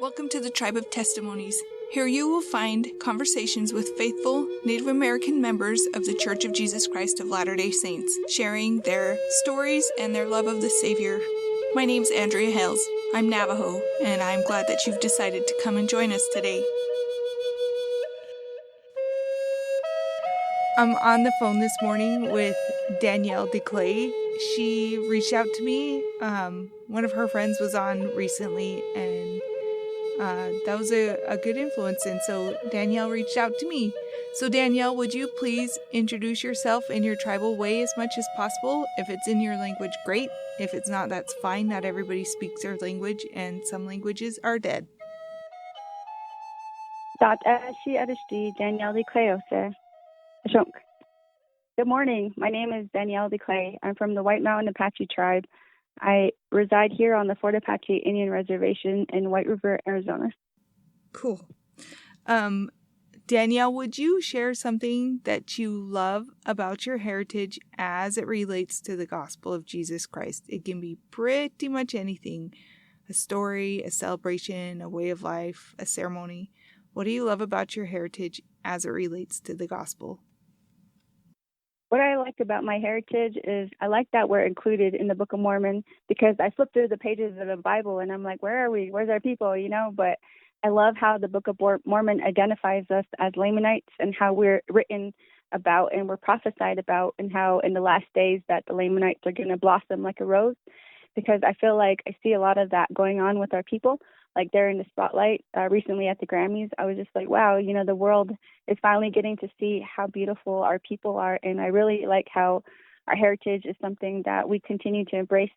Welcome to the Tribe of Testimonies. Here you will find conversations with faithful Native American members of the Church of Jesus Christ of Latter-day Saints, sharing their stories and their love of the Savior. My name's Andrea Hales. I'm Navajo, and I'm glad that you've decided to come and join us today. I'm on the phone this morning with Danielle DeClay. She reached out to me. One of her friends was on recently, and that was a good influence, and so Danielle reached out to me. So Danielle, would you please introduce yourself in your tribal way as much as possible? If it's in your language, great. If it's not, that's fine. Not everybody speaks their language, and some languages are dead. Danielle DeClay. Good morning. My name is Danielle DeClay. I'm from the White Mountain Apache tribe. I reside here on the Fort Apache Indian Reservation in White River, Arizona. Cool. Danielle, would you share something that you love about your heritage as it relates to the gospel of Jesus Christ? It can be pretty much anything. A story, a celebration, a way of life, a ceremony. What do you love about your heritage as it relates to the gospel? What I like about my heritage is I like that we're included in the Book of Mormon, because I flip through the pages of the Bible and I'm like, where are we? Where's our people? But I love how the Book of Mormon identifies us as Lamanites and how we're written about and we're prophesied about, and how in the last days that the Lamanites are going to blossom like a rose, because I feel like I see a lot of that going on with our people. Like they're in the spotlight recently at the Grammys. I was just like, wow, the world is finally getting to see how beautiful our people are. And I really like how our heritage is something that we continue to embrace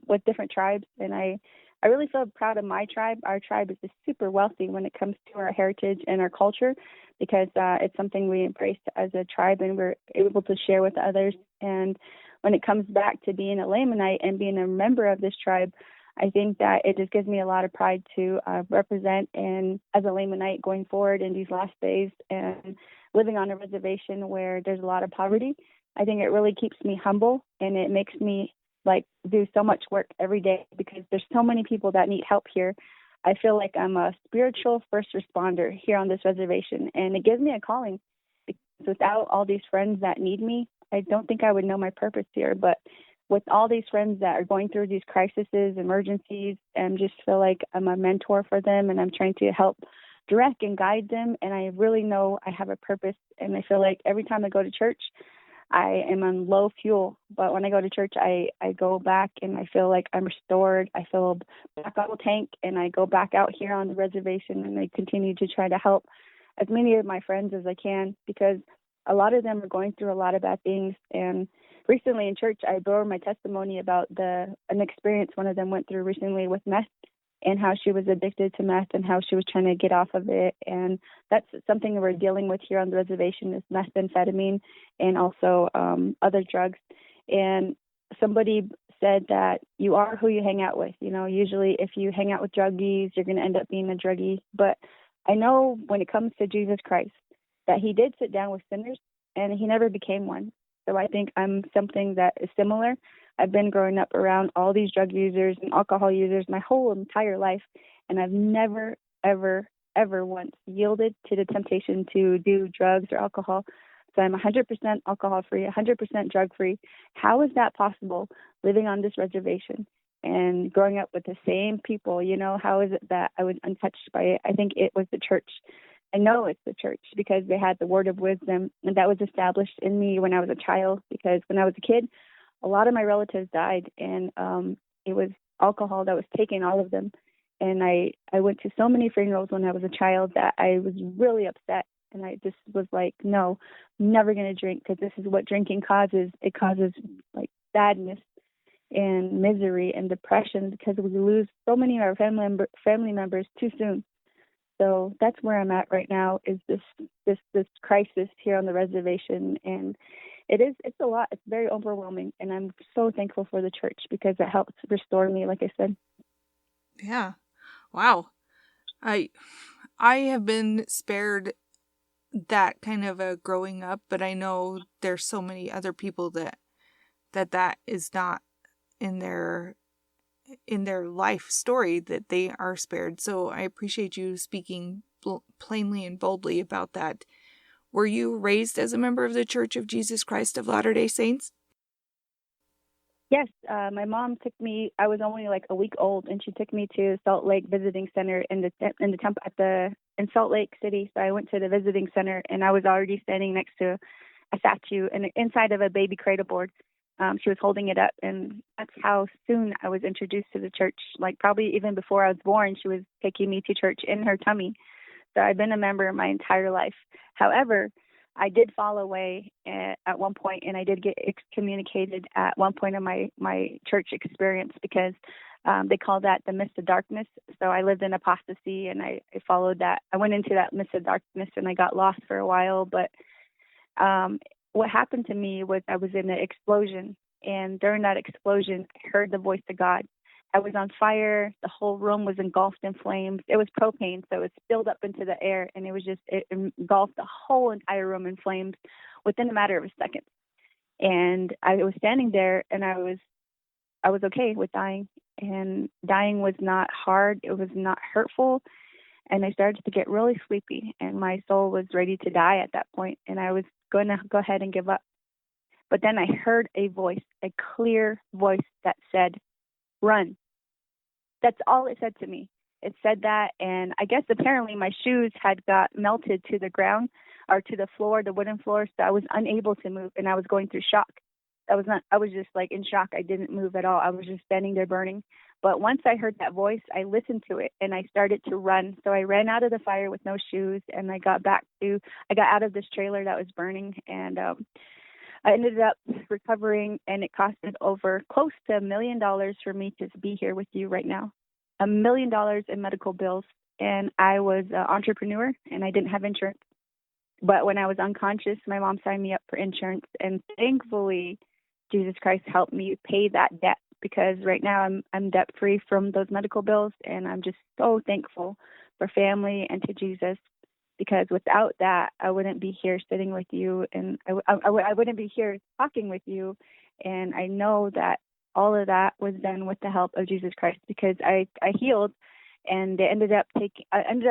with different tribes. And I really feel proud of my tribe. Our tribe is just super wealthy when it comes to our heritage and our culture, because it's something we embrace as a tribe and we're able to share with others. And when it comes back to being a Lamanite and being a member of this tribe, I think that it just gives me a lot of pride to represent and as a Lamanite going forward in these last days and living on a reservation where there's a lot of poverty. I think it really keeps me humble, and it makes me do so much work every day because there's so many people that need help here. I feel like I'm a spiritual first responder here on this reservation, and it gives me a calling, because without all these friends that need me, I don't think I would know my purpose here. But with all these friends that are going through these crises, emergencies, and just feel like I'm a mentor for them, and I'm trying to help direct and guide them. And I really know I have a purpose. And I feel like every time I go to church, I am on low fuel. But when I go to church, I go back and I feel like I'm restored. I feel back on the tank, and I go back out here on the reservation, and I continue to try to help as many of my friends as I can, because a lot of them are going through a lot of bad things. And recently in church, I bore my testimony about an experience one of them went through recently with meth, and how she was addicted to meth and how she was trying to get off of it. And that's something that we're dealing with here on the reservation, is methamphetamine and also other drugs. And somebody said that you are who you hang out with. Usually if you hang out with druggies, you're going to end up being a druggie. But I know when it comes to Jesus Christ, that he did sit down with sinners and he never became one. So I think I'm something that is similar. I've been growing up around all these drug users and alcohol users my whole entire life, and I've never, ever, ever once yielded to the temptation to do drugs or alcohol. So I'm 100% alcohol-free, 100% drug-free. How is that possible living on this reservation and growing up with the same people? How is it that I was untouched by it? I think it was the church. I know it's the church because they had the word of wisdom, and that was established in me when I was a child, because when I was a kid, a lot of my relatives died, and it was alcohol that was taking all of them. And I went to so many funerals when I was a child that I was really upset, and I just was like, no, I'm never going to drink, because this is what drinking causes. It causes sadness and misery and depression, because we lose so many of our family members too soon. So that's where I'm at right now, is this crisis here on the reservation. And it's a lot. It's very overwhelming. And I'm so thankful for the church, because it helps restore me, like I said. Yeah. Wow. I have been spared that kind of a growing up, but I know there's so many other people that is not in their in their life story that they are spared. So I appreciate you speaking plainly and boldly about that. Were you raised as a member of the Church of Jesus Christ of Latter-day Saints? Yes, my mom took me. I was only like a week old, and she took me to Salt Lake Visiting Center in the temple in Salt Lake City. So I went to the visiting center, and I was already standing next to a statue and inside of a baby cradle board. She was holding it up, and that's how soon I was introduced to the church. Like probably even before I was born, she was taking me to church in her tummy. So I've been a member my entire life. However, I did fall away at one point, and I did get excommunicated at one point of my church experience because they call that the mist of darkness. So I lived in apostasy, and I followed that. I went into that mist of darkness, and I got lost for a while. But what happened to me was I was in an explosion, and during that explosion, I heard the voice of God. I was on fire. The whole room was engulfed in flames. It was propane, so it spilled up into the air, and it engulfed the whole entire room in flames within a matter of a second. And I was standing there, and I was okay with dying, and dying was not hard. It was not hurtful, and I started to get really sleepy, and my soul was ready to die at that point, and I was going to go ahead and give up. But then I heard a voice, a clear voice that said, "Run." That's all it said to me. It said that, and I guess apparently my shoes had got melted to the ground or to the floor, the wooden floor, so I was unable to move, and I was going through shock. I was just like in shock. I didn't move at all. I was just standing there burning. But once I heard that voice, I listened to it, and I started to run. So I ran out of the fire with no shoes, and I got out of this trailer that was burning, and I ended up recovering, and it costed over close to $1 million for me to be here with you right now. $1 million in medical bills. And I was an entrepreneur, and I didn't have insurance. But when I was unconscious, my mom signed me up for insurance. And thankfully, Jesus Christ helped me pay that debt, because right now I'm debt free from those medical bills. And I'm just so thankful for family and to Jesus, because without that, I wouldn't be here sitting with you, and I wouldn't be here talking with you. And I know that all of that was done with the help of Jesus Christ, because I healed, and I ended up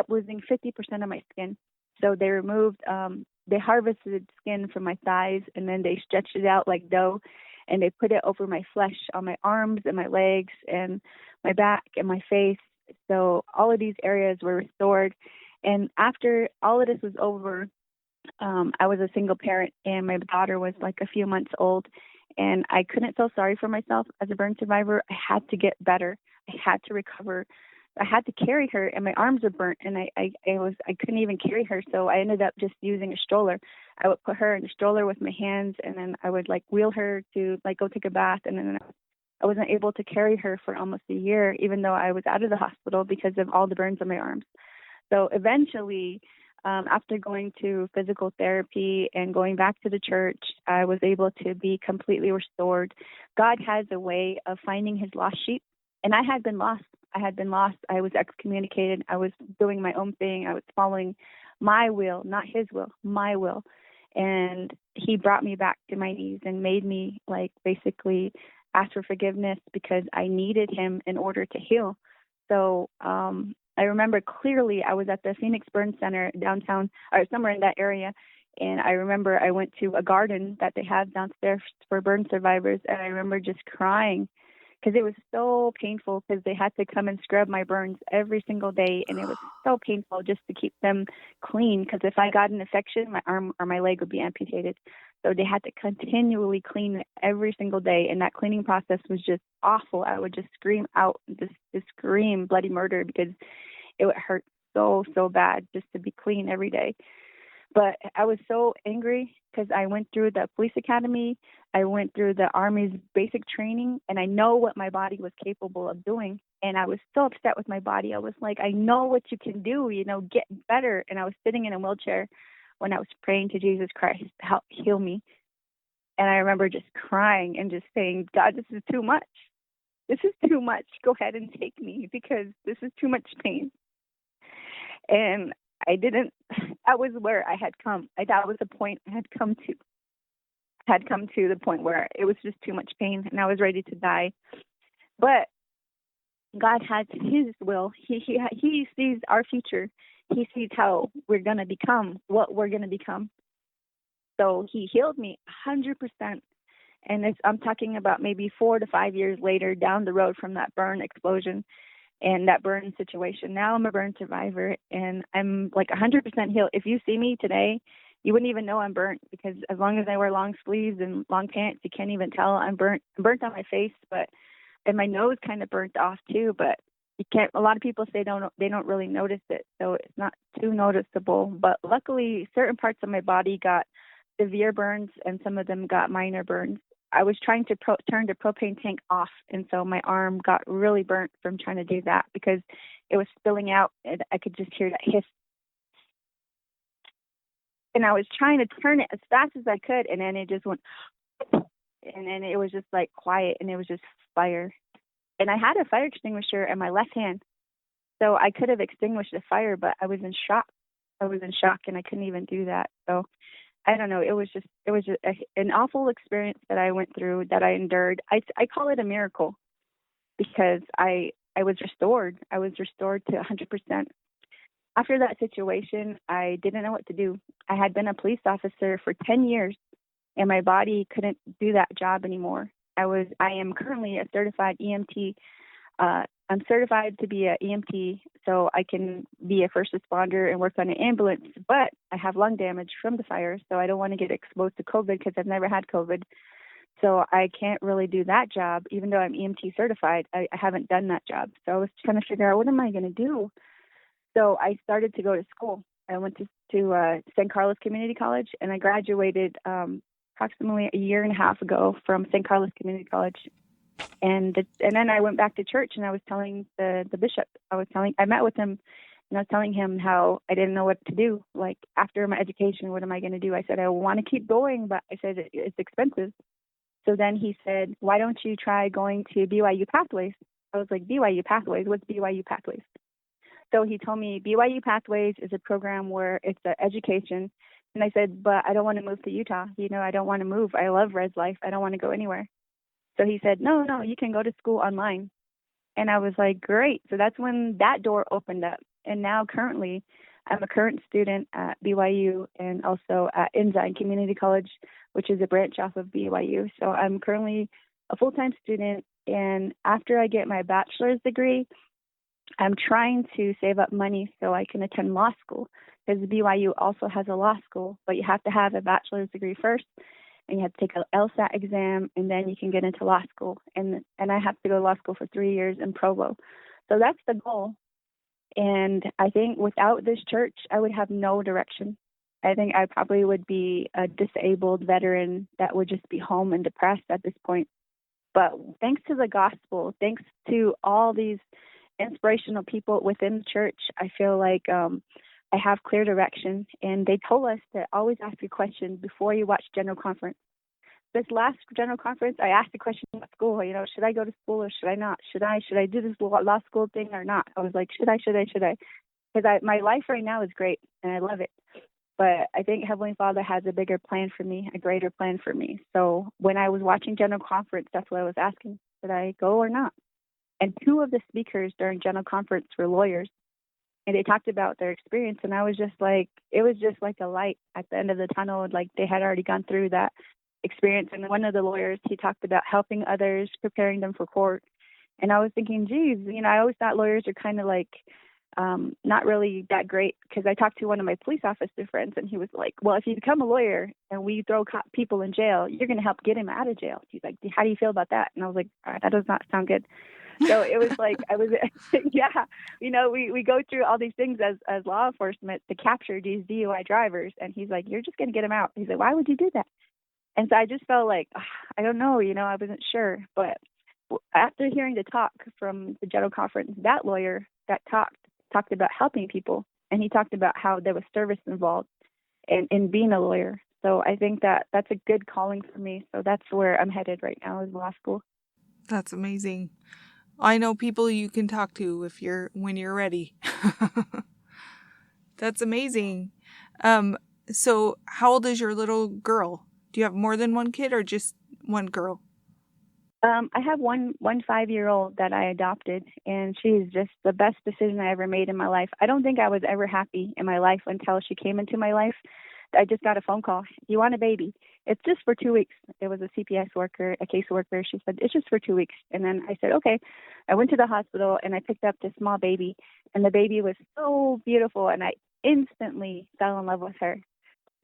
losing 50% of my skin. So they harvested skin from my thighs, and then they stretched it out like dough, and they put it over my flesh on my arms and my legs and my back and my face. So all of these areas were restored. And after all of this was over, I was a single parent, and my daughter was like a few months old, and I couldn't feel sorry for myself as a burn survivor. I had to get better. I had to recover. I had to carry her, and my arms were burnt, and I couldn't even carry her. So I ended up just using a stroller. I would put her in a stroller with my hands, and then I would like wheel her to like go take a bath, and then I wasn't able to carry her for almost a year, even though I was out of the hospital because of all the burns on my arms. So eventually, after going to physical therapy and going back to the church, I was able to be completely restored. God has a way of finding his lost sheep, and I had been lost. I was excommunicated. I was doing my own thing. I was following my will, not his will, my will. And he brought me back to my knees and made me like basically ask for forgiveness, because I needed him in order to heal. So I remember clearly I was at the Phoenix Burn Center downtown, or somewhere in that area, and I remember I went to a garden that they have downstairs for burn survivors, and I remember just crying because it was so painful, because they had to come and scrub my burns every single day, and it was so painful just to keep them clean, because if I got an infection, my arm or my leg would be amputated. So they had to continually clean it every single day, and that cleaning process was just awful. I would just scream out, just scream bloody murder, because it would hurt so bad just to be clean every day. But I was so angry because I went through the police academy, I went through the Army's basic training, and I know what my body was capable of doing. And I was so upset with my body. I was like, I know what you can do, get better. And I was sitting in a wheelchair when I was praying to Jesus Christ to help heal me. And I remember just crying and just saying, God, this is too much. This is too much. Go ahead and take me, because this is too much pain. And that was where I had come. That was the point I had come to. The point where it was just too much pain, and I was ready to die. But God has His will. He sees our future. He sees how we're gonna become, what we're gonna become. So He healed me 100%. And I'm talking about maybe 4 to 5 years later, down the road from that burn explosion and that burn situation. Now I'm a burn survivor, and I'm like 100% healed. If you see me today, you wouldn't even know I'm burnt, because as long as I wear long sleeves and long pants, you can't even tell I'm burnt. I'm burnt on my face, but and my nose kind of burnt off too. But you can't. A lot of people say they don't really notice it, so it's not too noticeable. But luckily, certain parts of my body got severe burns, and some of them got minor burns. I was trying to turn the propane tank off, and so my arm got really burnt from trying to do that, because it was spilling out, and I could just hear that hiss. And I was trying to turn it as fast as I could, and then it just went, and then it was just like quiet, and it was just fire. And I had a fire extinguisher in my left hand, so I could have extinguished the fire, but I was in shock. I was in shock, and I couldn't even do that. So I don't know. It was just an awful experience that I went through, that I endured. I call it a miracle, because I was restored. I was restored to 100%. After that situation, I didn't know what to do. I had been a police officer for 10 years, and my body couldn't do that job anymore. I am currently a certified EMT. I'm certified to be an EMT, so I can be a first responder and work on an ambulance, but I have lung damage from the fire, so I don't want to get exposed to COVID, because I've never had COVID. So I can't really do that job. Even though I'm EMT certified, I haven't done that job. So I was trying to figure out, what am I going to do? So I started to go to school. I went to San Carlos Community College, and I graduated approximately a year and a half ago from San Carlos Community College. And then I went back to church, and I was telling the bishop, I met with him, and I was telling him how I didn't know what to do. Like, after my education, what am I going to do? I said, I want to keep going, but I said, it's expensive. So then he said, why don't you try going to BYU Pathways? I was like, BYU Pathways? What's BYU Pathways? So he told me BYU Pathways is a program where it's an education. And I said, but I don't want to move to Utah. I don't want to move. I love Res Life. I don't want to go anywhere. So he said, no, you can go to school online. And I was like, great. So that's when that door opened up. And now currently, I'm a current student at BYU, and also at Ensign Community College, which is a branch off of BYU. So I'm currently a full-time student. And after I get my bachelor's degree, I'm trying to save up money so I can attend law school, because BYU also has a law school, but you have to have a bachelor's degree first, and you have to take an LSAT exam, and then you can get into law school. And I have to go to law school for 3 years in Provo. So that's the goal. And I think without this church, I would have no direction. I think I probably would be a disabled veteran that would just be home and depressed at this point. But thanks to the gospel, thanks to all these inspirational people within the church, I feel like I have clear direction. And they told us to always ask a question before you watch General Conference. This last General Conference, I asked a question about school. Should I go to school or should I not? Should I do this law school thing or not? I was like, should I? Because my life right now is great, and I love it. But I think Heavenly Father has a bigger plan for me, a greater plan for me. So when I was watching General Conference, that's what I was asking. Should I go or not? And 2 of the speakers during General Conference were lawyers. And they talked about their experience. And I was just like, it was just like a light at the end of the tunnel. Like, they had already gone through that experience. And one of the lawyers, he talked about helping others, preparing them for court. And I was thinking, geez, I always thought lawyers are kind of like not really that great, because I talked to one of my police officer friends, and he was like, well, if you become a lawyer and we throw people in jail, you're going to help get him out of jail. He's like, how do you feel about that? And I was like, all right, that does not sound good. So it was like, yeah, we go through all these things as law enforcement to capture these DUI drivers. And he's like, you're just going to get them out. He's like, why would you do that? And so I just felt like, I don't know, I wasn't sure. But after hearing the talk from the General Conference, that lawyer that talked about helping people. And he talked about how there was service involved in being a lawyer. So I think that's a good calling for me. So that's where I'm headed right now, is law school. That's amazing. I know people you can talk to when you're ready. That's amazing. So how old is your little girl? Do you have more than one kid or just one girl? I have one 5-year old that I adopted, and she's just the best decision I ever made in my life. I don't think I was ever happy in my life until she came into my life. I just got a phone call. You want a baby? It's just for 2 weeks. It was a CPS worker, a caseworker. She said it's just for 2 weeks, and then I said okay. I went to the hospital and I picked up this small baby, and the baby was so beautiful, and I instantly fell in love with her.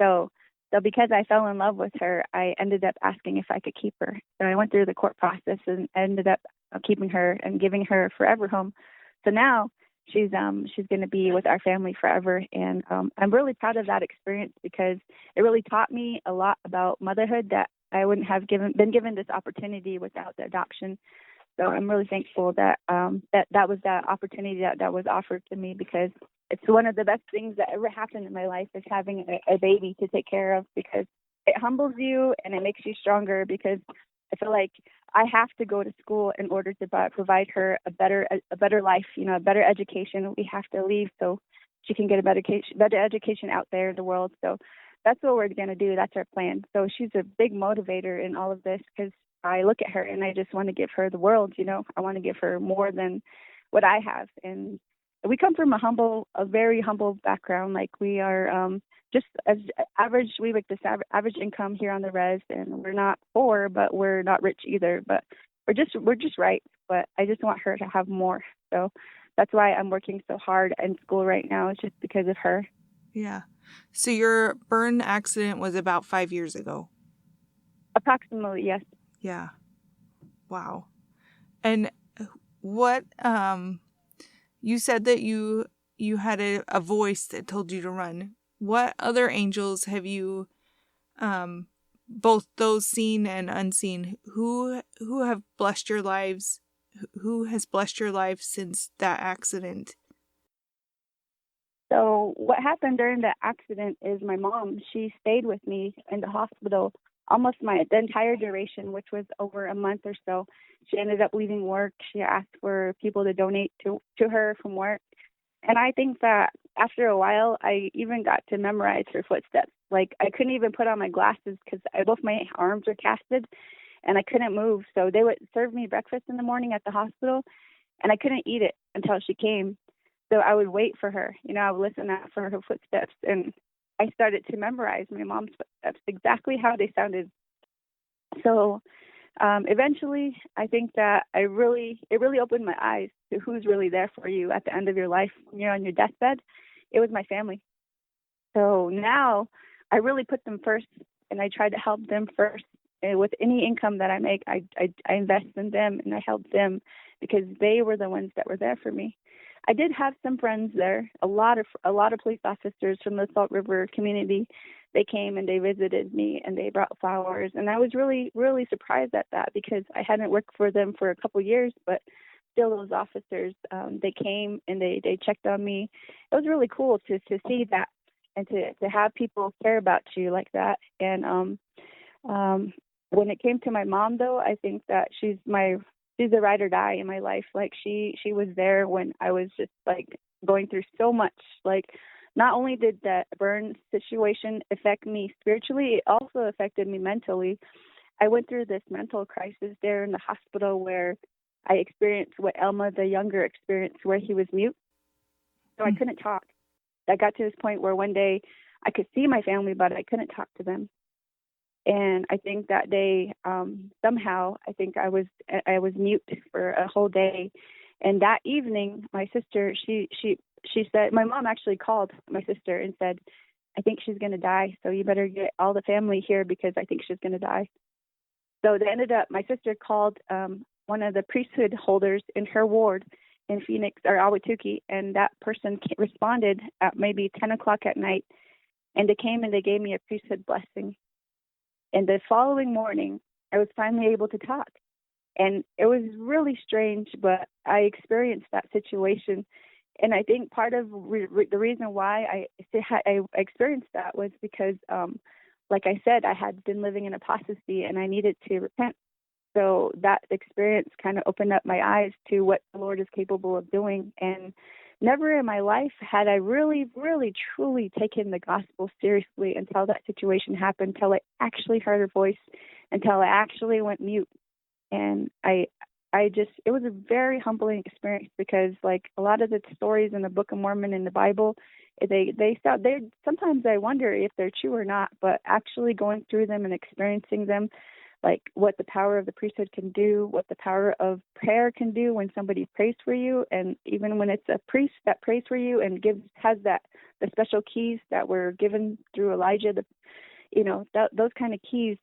So, so because I fell in love with her, I ended up asking if I could keep her. So I went through the court process and ended up keeping her and giving her a forever home. So now she's going to be with our family forever, and I'm really proud of that experience because it really taught me a lot about motherhood that I wouldn't have been given this opportunity without the adoption. So I'm really thankful that that was that opportunity that was offered to me because it's one of the best things that ever happened in my life is having a baby to take care of because it humbles you and it makes you stronger because I feel like I have to go to school in order to provide her a better life, you know, a better education. We have to leave so she can get a better education out there in the world. So that's what we're going to do. That's our plan. So she's a big motivator in all of this because I look at her and I just want to give her the world, you know. I want to give her more than what I have. And we come from a very humble background. Like we are just as average. We make this average income here on the res, and we're not poor, but we're not rich either. But we're just right. But I just want her to have more. So that's why I'm working so hard in school right now. It's just because of her. Yeah. So your burn accident was about 5 years ago. Approximately, yes. Yeah. Wow. And what you said that you had a voice that told you to run. What other angels have you both those seen and unseen who have blessed your lives? Who has blessed your life since that accident? So what happened during the accident is my mom, she stayed with me in the hospital almost the entire duration, which was over a month or so. She ended up leaving work. She asked for people to donate to her from work. And I think that after a while, I even got to memorize her footsteps. Like I couldn't even put on my glasses because both my arms were casted and I couldn't move. So they would serve me breakfast in the morning at the hospital and I couldn't eat it until she came. So I would wait for her. You know, I would listen out for her footsteps. And I started to memorize my mom's footsteps, exactly how they sounded. So eventually, I think that it really opened my eyes to who's really there for you at the end of your life when you're on your deathbed. It was my family. So now I really put them first, and I try to help them first. And with any income that I make, I invest in them and I help them because they were the ones that were there for me. I did have some friends there, a lot of police officers from the Salt River community. They came and they visited me and they brought flowers, and I was really really surprised at that because I hadn't worked for them for a couple years, but still those officers they came and they checked on me. It was really cool to see that and to have people care about you like that. And when it came to my mom, though, I think that she's a ride or die in my life. Like she was there when I was just like going through so much. Like not only did that burn situation affect me spiritually, it also affected me mentally. I went through this mental crisis there in the hospital where I experienced what Elma the younger experienced, where he was mute. So I couldn't talk. I got to this point where one day I could see my family, but I couldn't talk to them. And I think that day, somehow, I think I was mute for a whole day. And that evening, my sister, she said, my mom actually called my sister and said, I think she's going to die. So you better get all the family here because I think she's going to die. So they ended up, my sister called one of the priesthood holders in her ward in Phoenix or Ahwatukee, and that person responded at maybe 10 o'clock at night. And they came and they gave me a priesthood blessing. And the following morning, I was finally able to talk. And it was really strange, but I experienced that situation. And I think part of the reason why I experienced that was because, like I said, I had been living in apostasy and I needed to repent. So that experience kind of opened up my eyes to what the Lord is capable of doing. And never in my life had I really, really, truly taken the gospel seriously until that situation happened, until I actually heard her voice, until I actually went mute. And I just, it was a very humbling experience because like a lot of the stories in the Book of Mormon in the Bible, they sometimes I wonder if they're true or not, but actually going through them and experiencing them, like what the power of the priesthood can do, what the power of prayer can do when somebody prays for you, and even when it's a priest that prays for you and has that the special keys that were given through Elijah, those kind of keys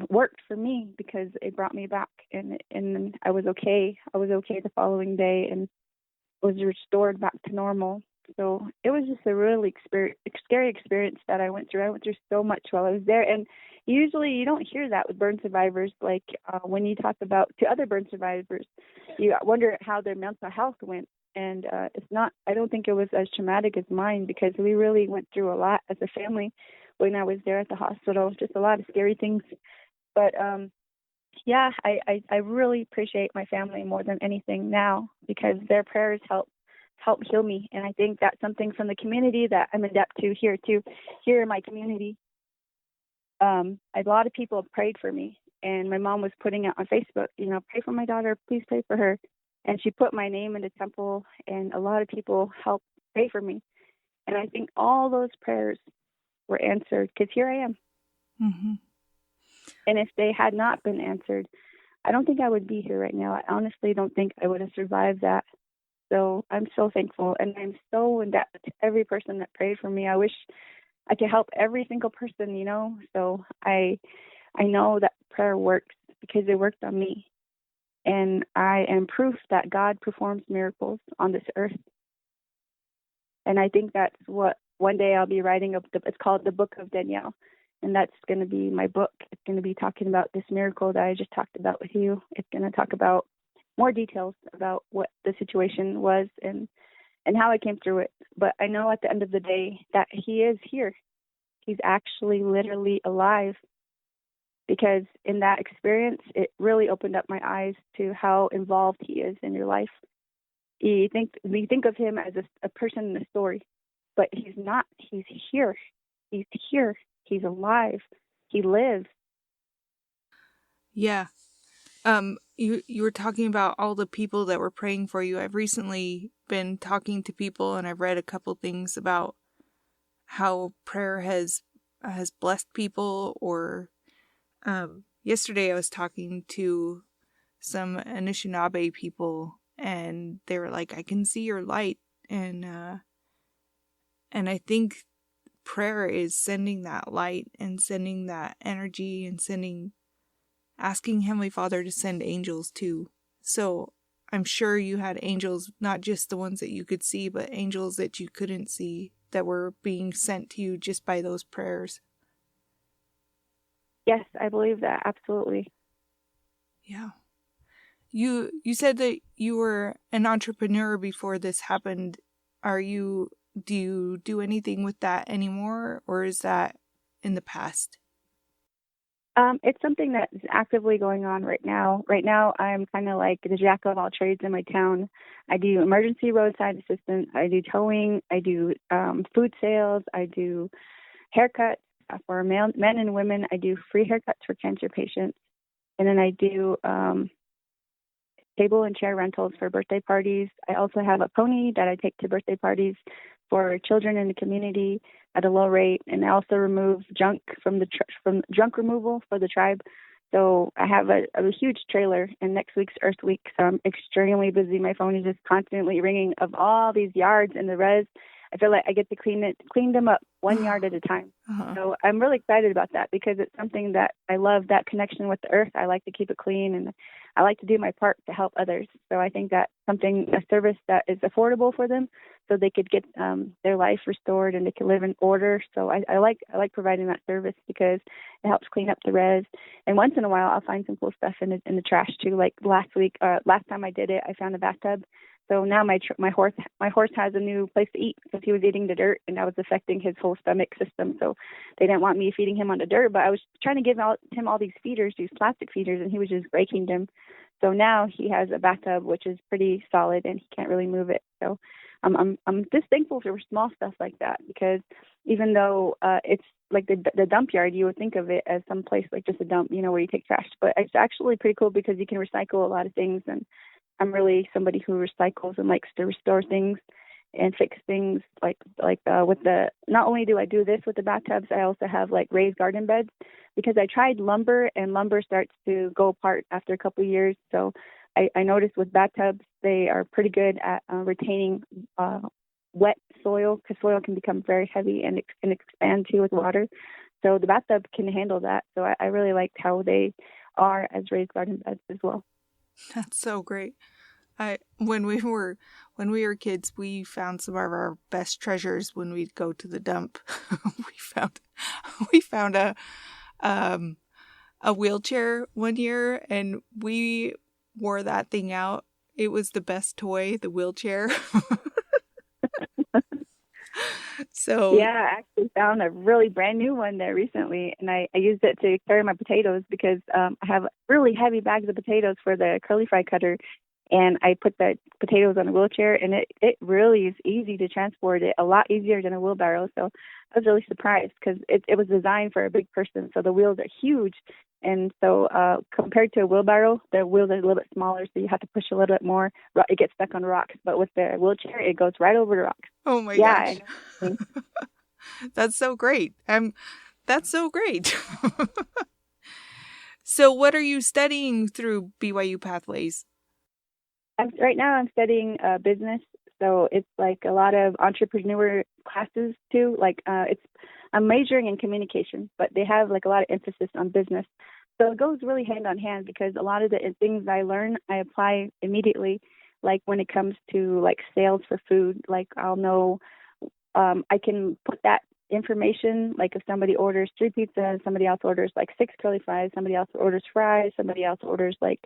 worked for me because it brought me back, and I was okay. I was okay the following day and was restored back to normal. So it was just a really scary experience that I went through. I went through so much while I was there, and usually you don't hear that with burn survivors. Like when you talk about to other burn survivors, you wonder how their mental health went. And it's not. I don't think it was as traumatic as mine because we really went through a lot as a family when I was there at the hospital. Just a lot of scary things. But yeah, I really appreciate my family more than anything now because their prayers help heal me. And I think that's something from the community that I'm adept to here too. Here in my community, a lot of people prayed for me, and my mom was putting it on Facebook, pray for my daughter, please pray for her. And she put my name in the temple, and a lot of people helped pray for me. And I think all those prayers were answered because here I am. Mm-hmm. And if they had not been answered, I don't think I would be here right now. I honestly don't think I would have survived that. So I'm so thankful, and I'm so in debt to every person that prayed for me. I wish I could help every single person, So I know that prayer works because it worked on me. And I am proof that God performs miracles on this earth. And I think that's what one day I'll be writing. It's called The Book of Danielle. And that's going to be my book. It's going to be talking about this miracle that I just talked about with you. It's going to talk about more details about what the situation was and how I came through it. But I know at the end of the day that he is here. He's actually literally alive. Because in that experience, it really opened up my eyes to how involved he is in your life. We think of him as a person in the story, but he's not. He's here. He's here. He's alive. He lives. Yeah. You were talking about all the people that were praying for you. I've recently been talking to people, and I've read a couple things about how prayer has blessed people. Or yesterday I was talking to some Anishinaabe people, and they were like, "I can see your light," and I think prayer is sending that light and sending that energy and asking Heavenly Father to send angels too. So I'm sure you had angels, not just the ones that you could see, but angels that you couldn't see that were being sent to you just by those prayers. Yes, I believe that. Absolutely. Yeah. You said that you were an entrepreneur before this happened. Do you do anything with that anymore, or is that in the past? It's something that is actively going on right now. Right now, I'm kind of like the jack of all trades in my town. I do emergency roadside assistance. I do towing. I do food sales. I do haircuts for men and women. I do free haircuts for cancer patients. And then I do table and chair rentals for birthday parties. I also have a pony that I take to birthday parties for children in the community at a low rate, and I also remove junk from from junk removal for the tribe. So I have a huge trailer, and next week's Earth Week, so I'm extremely busy. My phone is just constantly ringing of all these yards in the res. I feel like I get to clean them up 1 yard at a time. Uh-huh. So I'm really excited about that because it's something that I love, that connection with the earth. I like to keep it clean, and I like to do my part to help others. So I think that's a service that is affordable for them, so they could get their life restored and they can live in order. So I like providing that service because it helps clean up the res. And once in a while, I'll find some cool stuff in the trash too. Like last time I did it, I found a bathtub. So now my horse has a new place to eat because he was eating the dirt, and that was affecting his whole stomach system. So they didn't want me feeding him on the dirt, but I was trying to give him all these feeders, these plastic feeders, and he was just breaking them. So now he has a bathtub, which is pretty solid, and he can't really move it. So I'm just thankful for small stuff like that, because even though it's like the dump yard, you would think of it as some place like just a dump, where you take trash, but it's actually pretty cool because you can recycle a lot of things. And I'm really somebody who recycles and likes to restore things and fix things. With the, not only do I do this with the bathtubs, I also have like raised garden beds, because I tried lumber, and lumber starts to go apart after a couple of years. So I noticed with bathtubs, they are pretty good at retaining wet soil, because soil can become very heavy and it can expand too with water. So the bathtub can handle that. So I really liked how they are as raised garden beds as well. That's so great. When we were kids, we found some of our best treasures when we'd go to the dump. we found a wheelchair one year, and we wore that thing out. It was the best toy, the wheelchair. So Yeah, I actually found a really brand new one there recently, and I used it to carry my potatoes, because I have really heavy bags of potatoes for the curly fry cutter, and I put the potatoes on a wheelchair, and it really is easy to transport, it a lot easier than a wheelbarrow. So I was really surprised, because it was designed for a big person, so the wheels are huge. And so compared to a wheelbarrow, the wheels are a little bit smaller, so you have to push a little bit more. It gets stuck on rocks, but with the wheelchair, it goes right over the rocks. oh my Yeah, gosh. I know. That's so great. That's so great. So what are you studying through BYU Pathways? Right now, I'm studying business, so it's like a lot of entrepreneur classes too. I'm majoring in communication, but they have like a lot of emphasis on business. So it goes really hand on hand, because a lot of the things I learn, I apply immediately. Like when it comes to like sales for food, like I'll know, I can put that information, like if somebody orders 3 pizzas, somebody else orders like 6 curly fries, somebody else orders fries, somebody else orders like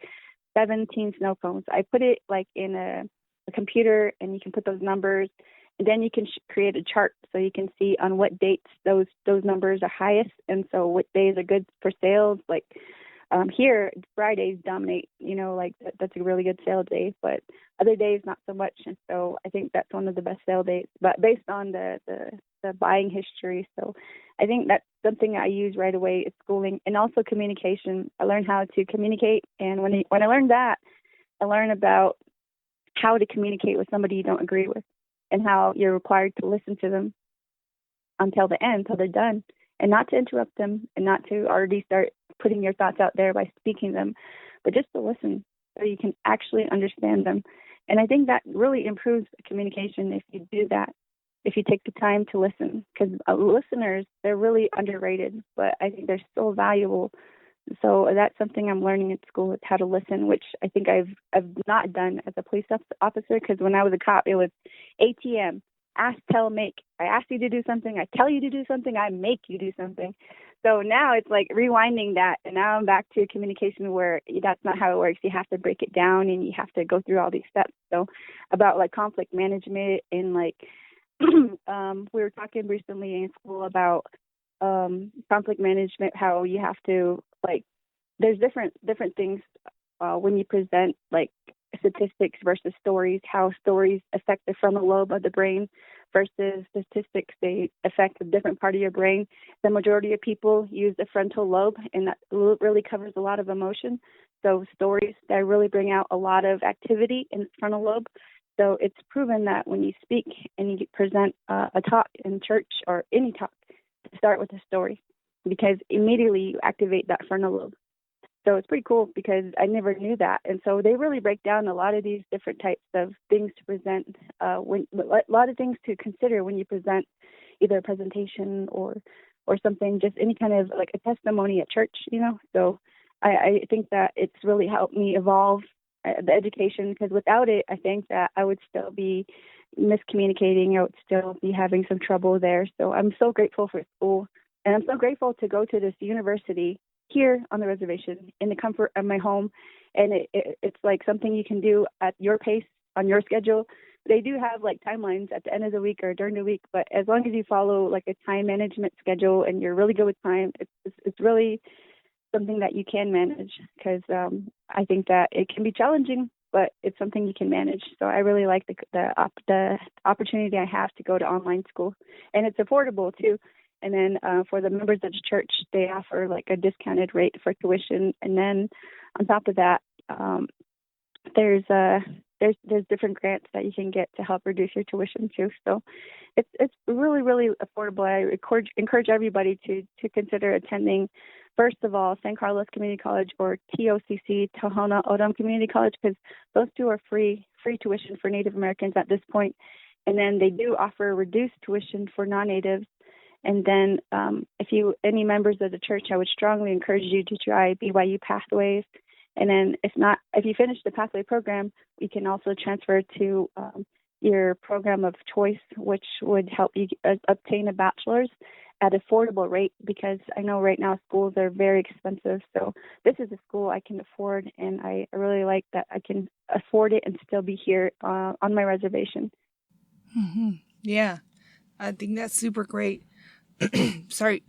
17 snow cones. I put it like in a computer, and you can put those numbers, and then you can create a chart, so you can see on what dates those numbers are highest, and so what days are good for sales. Like here, Fridays dominate. That's a really good sale day, but other days not so much. And so I think that's one of the best sale days, but based on the buying history. So I think that's something I use right away at schooling, and also communication. I learned how to communicate, and when I learned that, I learned about how to communicate with somebody you don't agree with, and how you're required to listen to them until the end, until they're done, and not to interrupt them, and not to already start putting your thoughts out there by speaking them, but just to listen so you can actually understand them. And I think that really improves communication if you do that, if you take the time to listen, because listeners, they're really underrated, but I think they're so valuable. So that's something I'm learning at school, is how to listen, which I think I've not done as a police officer, because when I was a cop, it was ATM, ask, tell, make. I ask you to do something, I tell you to do something, I make you do something. So now it's like rewinding that, and now I'm back to communication where that's not how it works. You have to break it down, and you have to go through all these steps. So about like conflict management, and like we were talking recently in school about conflict management, how you have to, like, there's different things when you present like statistics versus stories, how stories affect the frontal lobe of the brain versus statistics, they affect a different part of your brain. The majority of people use the frontal lobe, and that really covers a lot of emotion. So stories, that really bring out a lot of activity in the frontal lobe. So it's proven that when you speak and you present a talk in church or any talk, to start with a story, because immediately you activate that frontal lobe. So it's pretty cool, because I never knew that. And so they really break down a lot of these different types of things to present, a lot of things to consider when you present either a presentation or something, just any kind of like a testimony at church, So I think that it's really helped me evolve the education, because without it, I think that I would still be miscommunicating. I would still be having some trouble there. So I'm so grateful for school, and I'm so grateful to go to this university here on the reservation in the comfort of my home. And it's like something you can do at your pace, on your schedule. They do have like timelines at the end of the week or during the week, but as long as you follow like a time management schedule and you're really good with time, it's really something that you can manage, because I think that it can be challenging but it's something you can manage. So I really like the opportunity I have to go to online school, and it's affordable too. And then for the members of the church, they offer like a discounted rate for tuition. And then on top of that, there's there's different grants that you can get to help reduce your tuition too. So it's really really affordable. I encourage everybody to consider attending. First of all, San Carlos Community College or TOCC, Tohono O'odham Community College, because those two are free tuition for Native Americans at this point. And then they do offer reduced tuition for non-natives. And then if you any members of the church, I would strongly encourage you to try BYU Pathways. And then if you finish the pathway program, you can also transfer to your program of choice, which would help you obtain a bachelor's at affordable rate, because I know right now schools are very expensive. So this is a school I can afford, and I really like that I can afford it and still be here on my reservation. Mm-hmm. Yeah, I think that's super great. Sorry.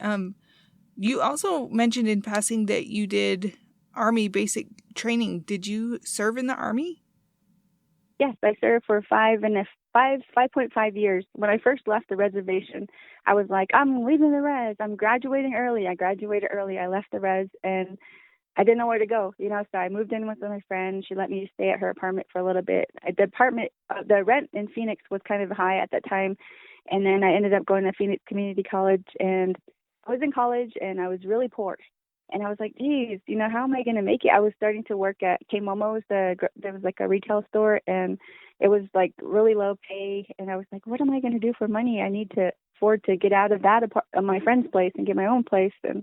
You also mentioned in passing that you did Army basic training. Did you serve in the Army? Yes, I served for 5.5 years. When I first left the reservation, I was like, I'm leaving the res. I'm graduating early. I graduated early. I left the res, and I didn't know where to go, so I moved in with my friend. She let me stay at her apartment for a little bit. The rent in Phoenix was kind of high at that time. And then I ended up going to Phoenix Community College, and I was in college and I was really poor. And I was like, geez, how am I going to make it? I was starting to work at K Momo's. There was like a retail store, and it was like really low pay. And I was like, what am I going to do for money? I need to afford to get out of my friend's place and get my own place. And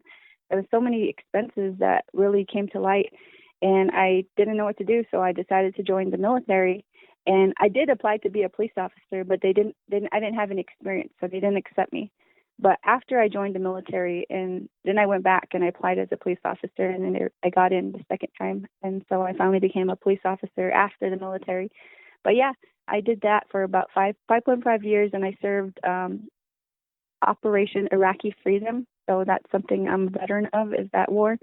there was so many expenses that really came to light, and I didn't know what to do. So I decided to join the military. And I did apply to be a police officer, but I didn't have any experience, so they didn't accept me. But after I joined the military, and then I went back and I applied as a police officer, and then I got in the second time. And so I finally became a police officer after the military. But yeah, I did that for about 5.5 years, and I served Operation Iraqi Freedom. So that's something I'm a veteran of, is that war.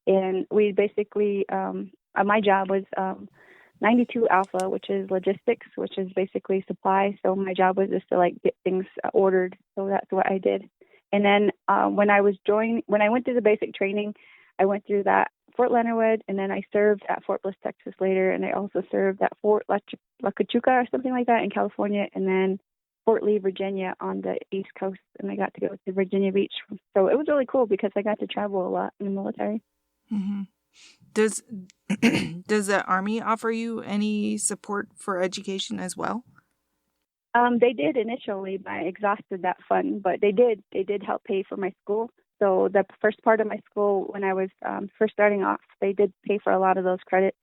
And we basically, my job was 92 Alpha, which is logistics, which is basically supply. So my job was just to get things ordered. So that's what I did. And then when I went through the basic training, I went through that Fort Leonard Wood, and then I served at Fort Bliss, Texas later, and I also served at Fort La Cachuca or something like that in California, and then Fort Lee, Virginia on the East Coast, and I got to go to Virginia Beach. So it was really cool because I got to travel a lot in the military. Mm-hmm. Does the Army offer you any support for education as well? They did initially, but I exhausted that fund. But they did help pay for my school. So the first part of my school, when I was first starting off, they did pay for a lot of those credits.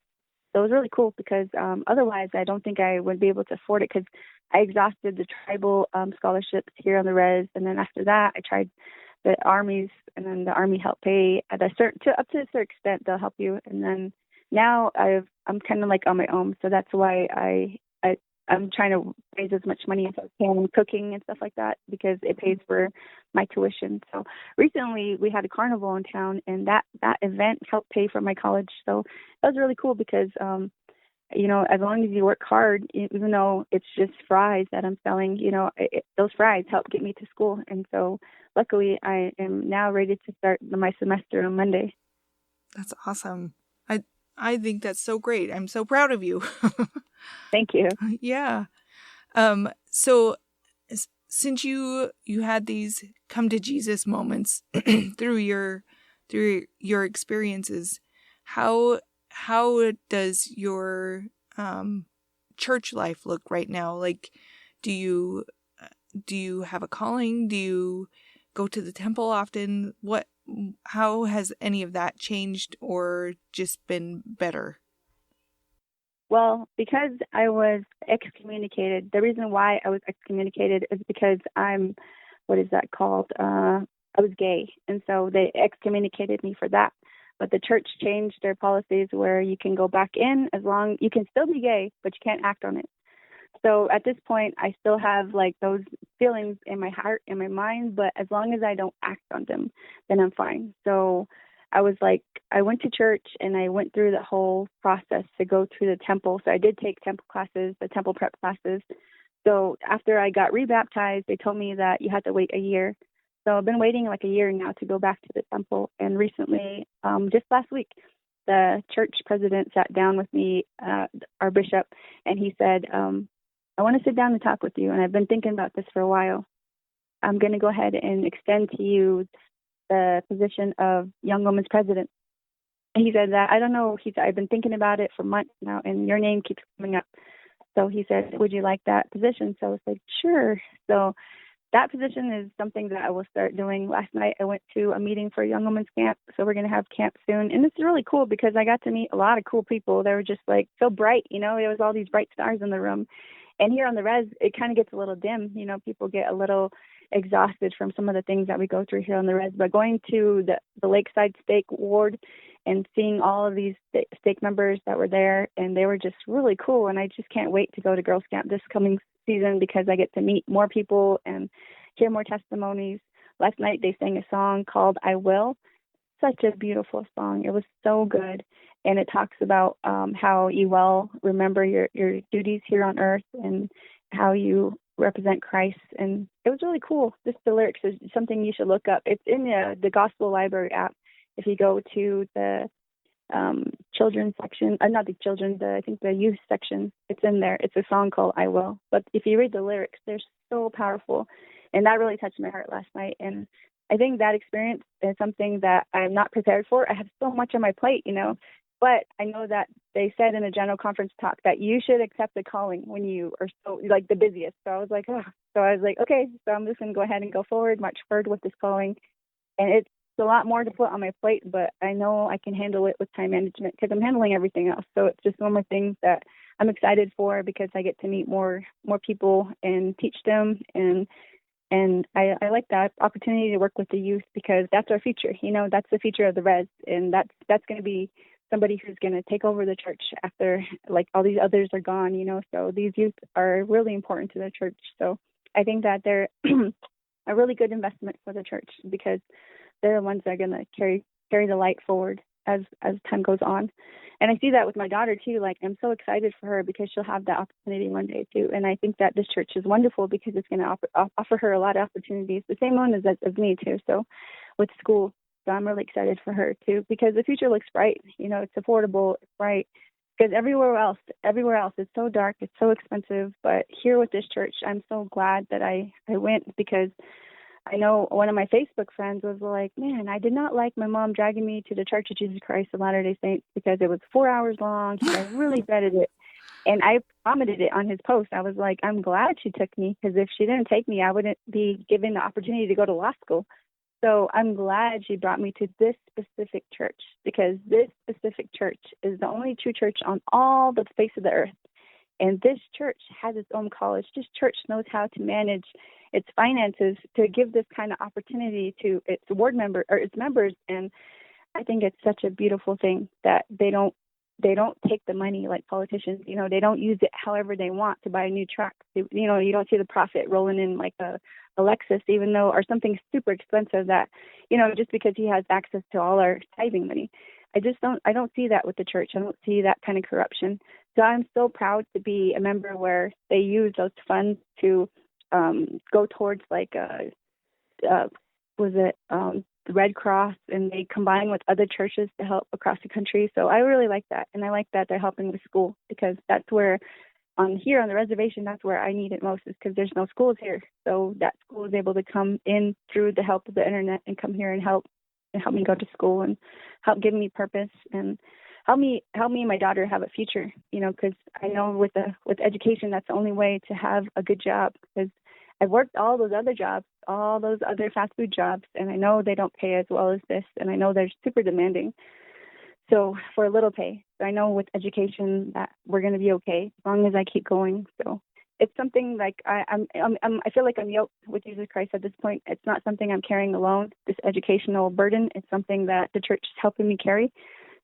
So it was really cool because otherwise I don't think I would be able to afford it, because I exhausted the tribal scholarships here on the res, and then after that I tried the Army's, and then the Army helped pay up to a certain extent. They'll help you, and then now I'm kind of like on my own, so that's why I'm trying to raise as much money as I can, cooking and stuff like that, because it pays for my tuition. So recently we had a carnival in town, and that event helped pay for my college. So that was really cool because, as long as you work hard, even though it's just fries that I'm selling, those fries help get me to school. And so luckily I am now ready to start my semester on Monday. That's awesome. I think that's so great. I'm so proud of you. Thank you. Yeah. So since you had these come to Jesus moments through your experiences, how does your church life look right now? Like, do you have a calling? Do you go to the temple often? How has any of that changed or just been better? Well, because I was excommunicated, the reason why I was excommunicated is because what is that called? I was gay. And so they excommunicated me for that. But the church changed their policies where you can go back in you can still be gay, but you can't act on it. So at this point, I still have those feelings in my heart, in my mind, but as long as I don't act on them, then I'm fine. So I was like, I went to church and I went through the whole process to go to the temple. So I did take temple classes, the temple prep classes. So after I got rebaptized, they told me that you had to wait a year. So I've been waiting like a year now to go back to the temple. And recently, just last week, the church president sat down with me, our bishop, and he said, I want to sit down and talk with you. And I've been thinking about this for a while. I'm going to go ahead and extend to you the position of Young Women's President. And he said that, I don't know, he said, I've been thinking about it for months now, and your name keeps coming up. So he said, would you like that position? So I said, sure. So that position is something that I will start doing. Last night I went to a meeting for Young Women's Camp. So we're going to have camp soon. And it's really cool because I got to meet a lot of cool people. They were just like so bright, you know, there was all these bright stars in the room. And here on the res, it kind of gets a little dim. You know, people get a little exhausted from some of the things that we go through here on the res. But going to the Lakeside Stake Ward and seeing all of these stake members that were there, and they were just really cool. And I just can't wait to go to Girls Camp this coming season because I get to meet more people and hear more testimonies. Last night they sang a song called I Will. Such a beautiful song. It was so good. And it talks about how you will remember your duties here on earth and how you represent Christ. And it was really cool. Just the lyrics is something you should look up. It's in the Gospel Library app. If you go to the children's section, not the children, I think the youth section, it's in there. It's a song called I Will. But if you read the lyrics, they're so powerful. And that really touched my heart last night. And I think that experience is something that I'm not prepared for. I have so much on my plate, you know, but I know that they said in a general conference talk that you should accept the calling when you are so like the busiest. So I was like, okay, so I'm just going to go ahead and go forward, march forward with this calling. And it's a lot more to put on my plate, but I know I can handle it with time management because I'm handling everything else. So it's just one more thing that I'm excited for because I get to meet more people and teach them. And I like that opportunity to work with the youth because that's our future. You know, that's the future of the res. And that's going to be somebody who's going to take over the church after like all these others are gone, you know. So these youth are really important to the church. So I think that they're a really good investment for the church because they're the ones that are going to carry the light forward as time goes on. And I see that with my daughter too. Like I'm so excited for her because she'll have that opportunity one day too. And I think that this church is wonderful because it's going to offer her a lot of opportunities, the same one as me too. So with school, so I'm really excited for her too because the future looks bright. You know, it's affordable, it's bright. Because everywhere else, it's so dark, it's so expensive. But here with this church, I'm so glad that I went because I know one of my Facebook friends was like, man, I did not like my mom dragging me to the Church of Jesus Christ of Latter-day Saints because it was 4 hours long. I really dreaded it. And I commented it on his post. I was like, I'm glad she took me because if she didn't take me, I wouldn't be given the opportunity to go to law school. So I'm glad she brought me to this specific church because this specific church is the only true church on all the face of the earth. And this church has its own college. This church knows how to manage its finances to give this kind of opportunity to its ward member or its members. And I think it's such a beautiful thing that they don't take the money like politicians. You know, they don't use it however they want to buy a new truck. You know, you don't see the profit rolling in like a Lexus, even though, or something super expensive that, you know, just because he has access to all our tithing money. I don't see that with the church. I don't see that kind of corruption. So I'm so proud to be a member where they use those funds to go towards like the Red Cross, and they combine with other churches to help across the country. So I really like that. And I like that they're helping with school because that's where here on the reservation, that's where I need it most is because there's no schools here. So that school is able to come in through the help of the internet and come here and help me go to school and help give me purpose and help me and my daughter have a future, you know, because I know with education, that's the only way to have a good job because I've worked all those other jobs, all those other fast food jobs, and I know they don't pay as well as this, and I know they're super demanding. So for a little pay, so I know with education that we're going to be okay as long as I keep going. So it's something like I feel like I'm yoked with Jesus Christ at this point. It's not something I'm carrying alone. This educational burden, it's something that the church is helping me carry.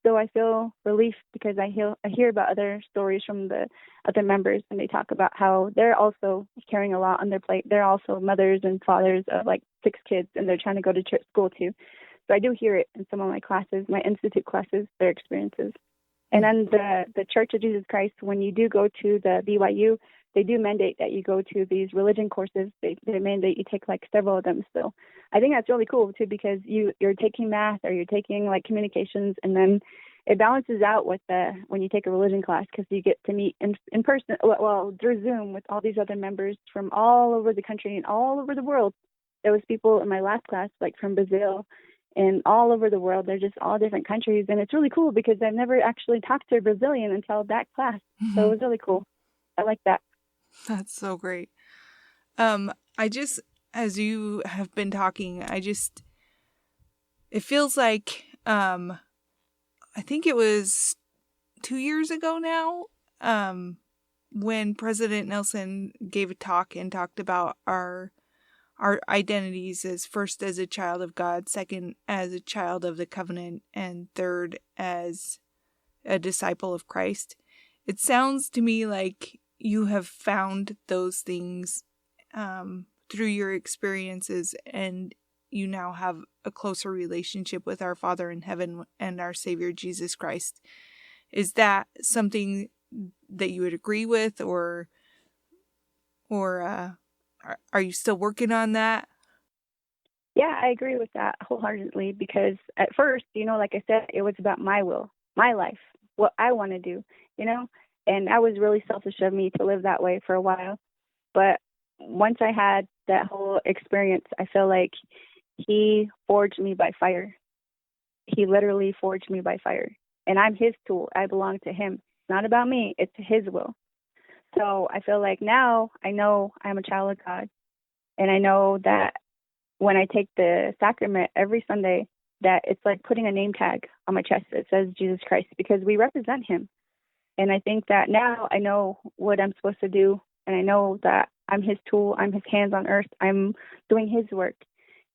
So I feel relief because I hear about other stories from the other members, and they talk about how they're also carrying a lot on their plate. They're also mothers and fathers of like 6 kids, and they're trying to go to church school too. So I do hear it in some of my classes, my institute classes, their experiences. And then the Church of Jesus Christ, when you do go to the BYU, they do mandate that you go to these religion courses. They mandate you take like several of them. So I think that's really cool too, because you're taking math or you're taking like communications, and then it balances out with when you take a religion class, because you get to meet in person, well, through Zoom, with all these other members from all over the country and all over the world. There was people in my last class, like from Brazil and all over the world. They're just all different countries. And it's really cool because I've never actually talked to a Brazilian until that class. So it was really cool. I like that. That's so great. As you have been talking, it feels like, I think it was 2 years ago now, when President Nelson gave a talk and talked about our identities as first as a child of God, second as a child of the covenant, and third as a disciple of Christ. It sounds to me like you have found those things through your experiences, and you now have a closer relationship with our Father in heaven and our Savior Jesus Christ. Is that something that you would agree with, or are you still working on that? Yeah, I agree with that wholeheartedly, because at first, like I said, it was about my will, my life, what I want to do, and that was really selfish of me to live that way for a while. But once I had that whole experience, I feel like he forged me by fire. He literally forged me by fire. And I'm his tool. I belong to him. It's not about me. It's his will. So I feel like now I know I'm a child of God. And I know that when I take the sacrament every Sunday, that it's like putting a name tag on my chest that says Jesus Christ, because we represent him. And I think that now I know what I'm supposed to do. And I know that I'm his tool. I'm his hands on earth. I'm doing his work.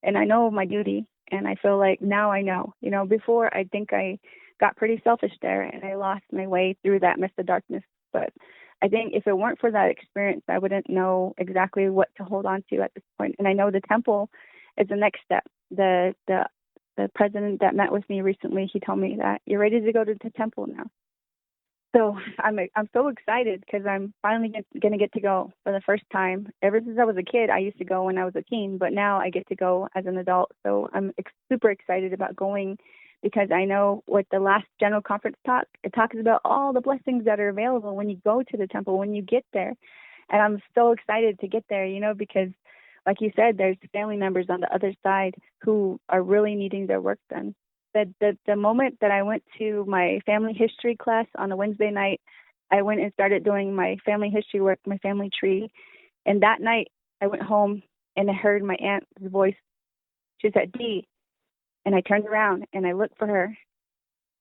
And I know my duty. And I feel like now I know. Before I think I got pretty selfish there and I lost my way through that mist of darkness. But I think if it weren't for that experience, I wouldn't know exactly what to hold on to at this point. And I know the temple is the next step. The president that met with me recently, he told me that you're ready to go to the temple now. So I'm so excited because I'm finally going to get to go for the first time. Ever since I was a kid, I used to go when I was a teen, but now I get to go as an adult. So I'm super excited about going, because I know what the last general conference it talks about all the blessings that are available when you go to the temple, when you get there. And I'm so excited to get there, because like you said, there's family members on the other side who are really needing their work done. The moment that I went to my family history class on a Wednesday night, I went and started doing my family history work, my family tree. And that night I went home and I heard my aunt's voice. She said, "Dee." And I turned around and I looked for her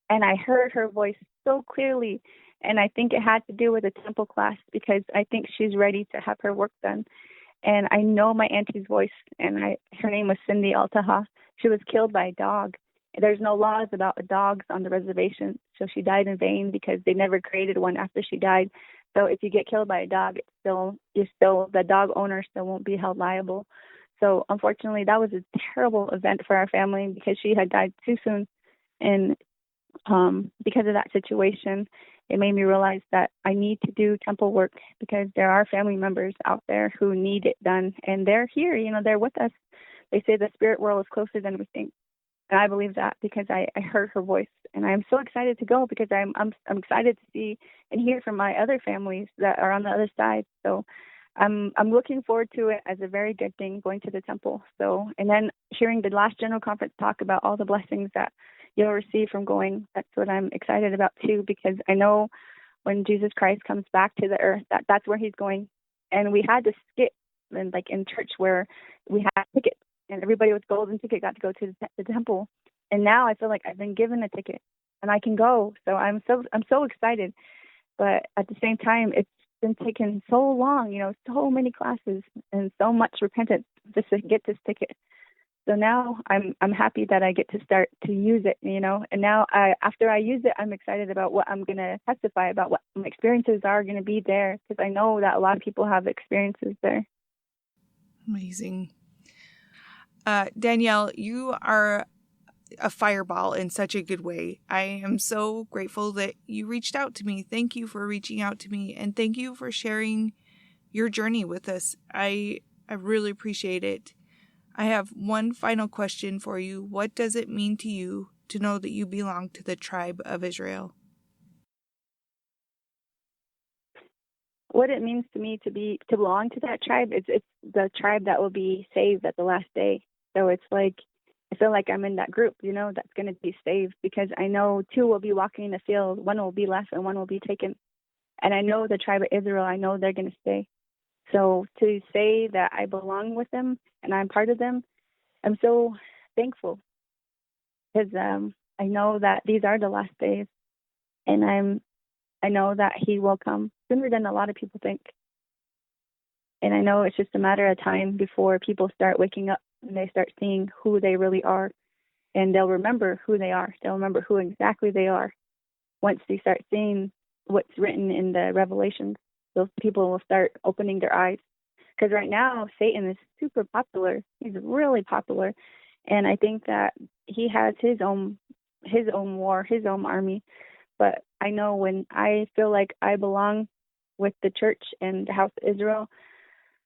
and I heard her voice so clearly. And I think it had to do with the temple class, because I think she's ready to have her work done. And I know my auntie's voice, and her name was Cindy Altaha. She was killed by a dog. There's no laws about dogs on the reservation, so she died in vain because they never created one after she died. So if you get killed by a dog, the dog owner still won't be held liable. So unfortunately, that was a terrible event for our family because she had died too soon. And because of that situation, it made me realize that I need to do temple work, because there are family members out there who need it done, and they're here, they're with us. They say the spirit world is closer than we think. And I believe that because I heard her voice, and I'm so excited to go because I'm excited to see and hear from my other families that are on the other side. So I'm looking forward to it as a very good thing, going to the temple. So, and then hearing the last general conference talk about all the blessings that you'll receive from going, that's what I'm excited about too, because I know when Jesus Christ comes back to the earth, that's where he's going. And we had to skip, and like in church where we had tickets and everybody with golden ticket got to go to the temple. And now I feel like I've been given a ticket and I can go. So I'm so excited. But at the same time, it's been taking so long, so many classes and so much repentance just to get this ticket. So now I'm happy that I get to start to use it, and now after I use it, I'm excited about what I'm going to testify about, what my experiences are going to be there, because I know that a lot of people have experiences there. Amazing. Danielle, you are a fireball in such a good way. I am so grateful that you reached out to me. Thank you for reaching out to me, and thank you for sharing your journey with us. I really appreciate it. I have one final question for you. What does it mean to you to know that you belong to the tribe of Israel? What it means to me to belong to that tribe, it's the tribe that will be saved at the last day. So it's like I feel like I'm in that group, that's going to be saved, because I know two will be walking in the field, one will be left and one will be taken. And I know the tribe of Israel, I know they're going to stay. So to say that I belong with them and I'm part of them, I'm so thankful, because I know that these are the last days, and I know that He will come sooner than a lot of people think. And I know it's just a matter of time before people start waking up and they start seeing who they really are, and they'll remember who they are. They'll remember who exactly they are once they start seeing what's written in the Revelations. Those people will start opening their eyes. Because right now, Satan is super popular. He's really popular. And I think that he has his own war, his own army. But I know when I feel like I belong with the church and the house of Israel,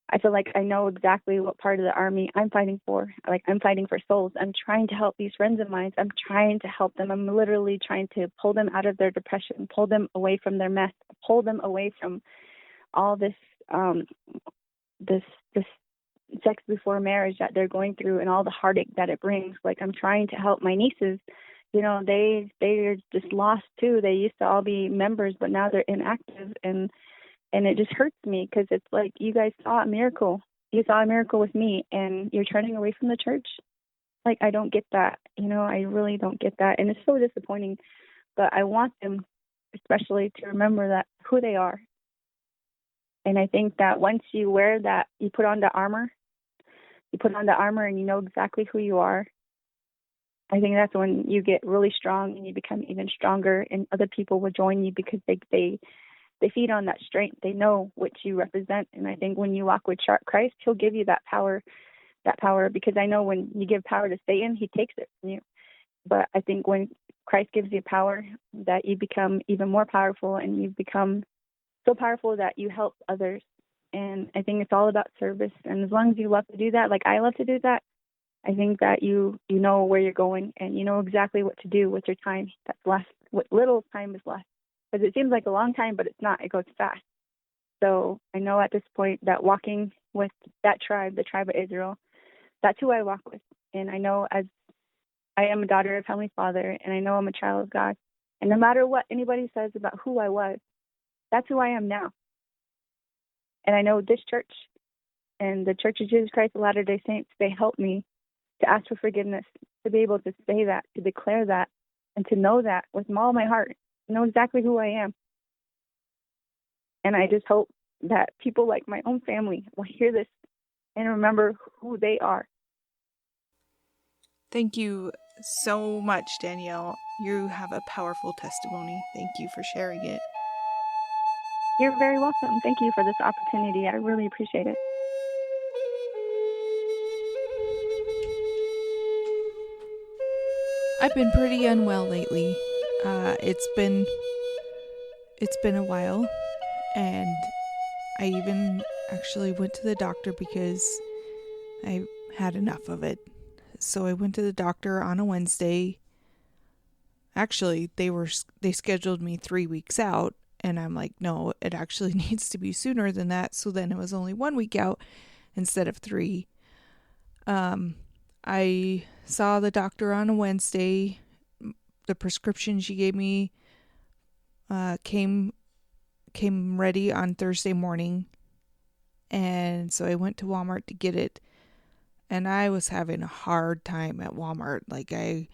I feel like I know exactly what part of the army I'm fighting for. Like, I'm fighting for souls. I'm trying to help these friends of mine. I'm trying to help them. I'm literally trying to pull them out of their depression, pull them away from their mess, pull them away from all this this sex before marriage that they're going through and all the heartache that it brings. Like, I'm trying to help my nieces. They're just lost too. They used to all be members, but now they're inactive, and it just hurts me, because it's like, you guys saw a miracle. You saw a miracle with me, and you're turning away from the church. Like, I don't get that. I really don't get that, and it's so disappointing. But I want them, especially, to remember that who they are. And I think that once you wear that, you put on the armor, and you know exactly who you are. I think that's when you get really strong and you become even stronger, and other people will join you, because they feed on that strength. They know what you represent. And I think when you walk with Christ, He'll give you that power, because I know when you give power to Satan, he takes it from you. But I think when Christ gives you power, that you become even more powerful, and you become so powerful that you help others. And I think it's all about service. And as long as you love to do that, like I love to do that, I think that you know where you're going, and you know exactly what to do with your time that's left, what little time is left. Because it seems like a long time, but it's not. It goes fast. So I know at this point that walking with that tribe, the tribe of Israel, that's who I walk with. And I know, as I am a daughter of Heavenly Father, and I know I'm a child of God. And no matter what anybody says about who I was, that's who I am now. And I know this church and the Church of Jesus Christ of Latter-day Saints, they help me to ask for forgiveness, to be able to say that, to declare that, and to know that with all my heart, know exactly who I am. And I just hope that people like my own family will hear this and remember who they are. Thank you so much, Danielle. You have a powerful testimony. Thank you for sharing it. You're very welcome. Thank you for this opportunity. I really appreciate it. I've been pretty unwell lately. It's been a while, and I even actually went to the doctor because I had enough of it. So I went to the doctor on a Wednesday. Actually, they scheduled me 3 weeks out, and I'm like, no, it actually needs to be sooner than that. So then it was only 1 week out instead of 3. I saw the doctor on a Wednesday. The prescription she gave me came ready on Thursday morning, and so I went to Walmart to get it. And I was having a hard time at Walmart. Like, I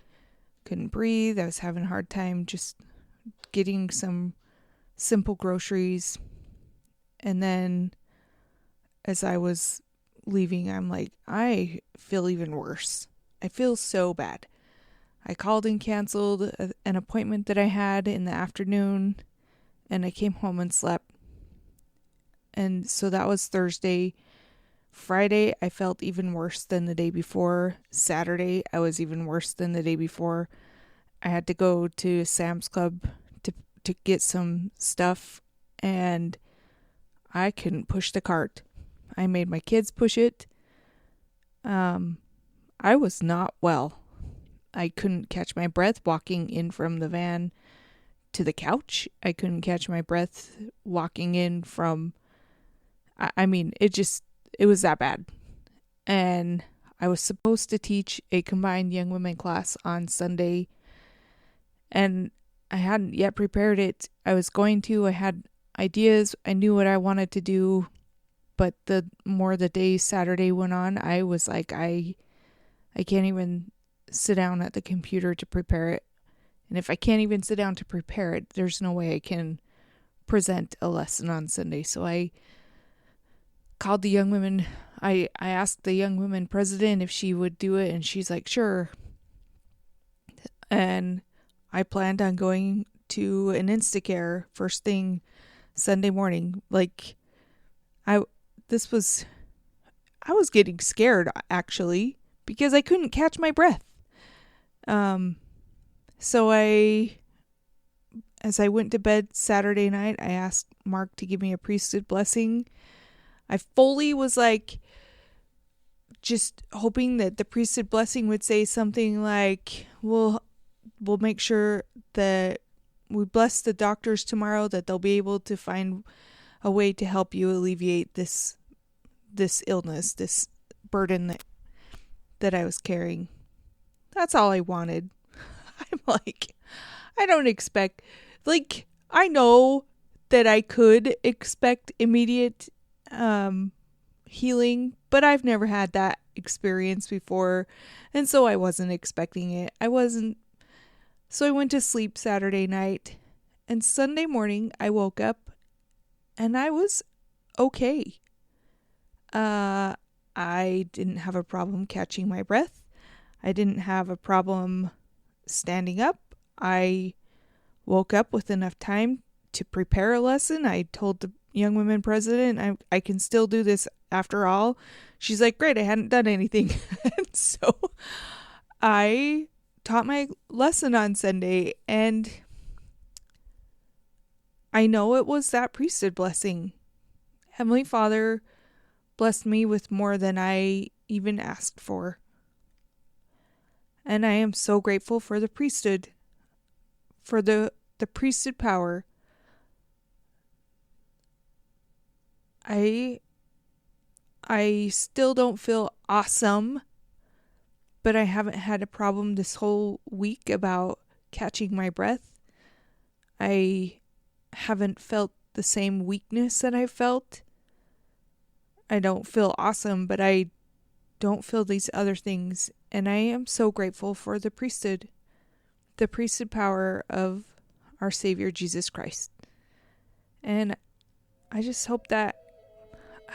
couldn't breathe. I was having a hard time just getting some simple groceries. And then as I was leaving, I'm like, I feel even worse. I feel so bad. I called and canceled an appointment that I had in the afternoon, and I came home and slept. And so that was Thursday. Friday, I felt even worse than the day before. Saturday, I was even worse than the day before. I had to go to Sam's Club to get some stuff, and I couldn't push the cart. I made my kids push it. I was not well. I couldn't catch my breath walking in from the van to the couch. I couldn't catch my breath walking in from, it was that bad. And I was supposed to teach a combined young women class on Sunday, and I hadn't yet prepared it. I was going to. I had ideas. I knew what I wanted to do, but the more the day Saturday went on, I was like, I can't even sit down at the computer to prepare it. And if I can't even sit down to prepare it, there's no way I can present a lesson on Sunday. So I called the young women. I asked the young women president if she would do it, and she's like, sure. And I planned on going to an Instacare first thing Sunday morning. I was getting scared, actually, because I couldn't catch my breath. So as I went to bed Saturday night, I asked Mark to give me a priesthood blessing. I fully was just hoping that the priesthood blessing would say something like, we'll make sure that we bless the doctors tomorrow, that they'll be able to find a way to help you alleviate this illness, this burden that I was carrying. That's all I wanted. I'm like, I don't expect, I know that I could expect immediate healing, but I've never had that experience before, and so I wasn't expecting it. So I went to sleep Saturday night, and Sunday morning I woke up and I was okay. I didn't have a problem catching my breath. I didn't have a problem standing up. I woke up with enough time to prepare a lesson. I told the young women president, I can still do this after all. She's like, great, I hadn't done anything. So I taught my lesson on Sunday, and I know it was that priesthood blessing. Heavenly Father blessed me with more than I even asked for. And I am so grateful for the priesthood, for the priesthood power. I still don't feel awesome, but I haven't had a problem this whole week about catching my breath. I haven't felt the same weakness that I felt. I don't feel awesome, but I don't feel these other things. And I am so grateful for the priesthood power of our Savior Jesus Christ. And I just hope that,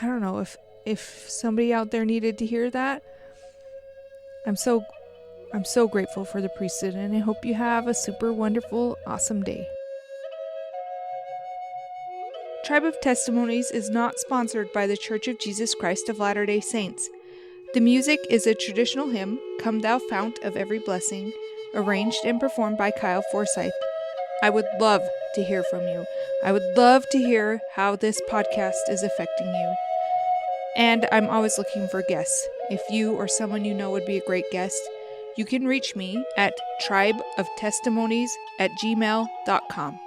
I don't know, if somebody out there needed to hear that, I'm so grateful for the priesthood, and I hope you have a super wonderful, awesome day. Tribe of Testimonies is not sponsored by the Church of Jesus Christ of Latter-day Saints. The music is a traditional hymn, Come Thou Fount of Every Blessing, arranged and performed by Kyle Forsyth. I would love to hear from you. I would love to hear how this podcast is affecting you. And I'm always looking for guests. If you or someone you know would be a great guest, you can reach me at tribeoftestimonies@gmail.com.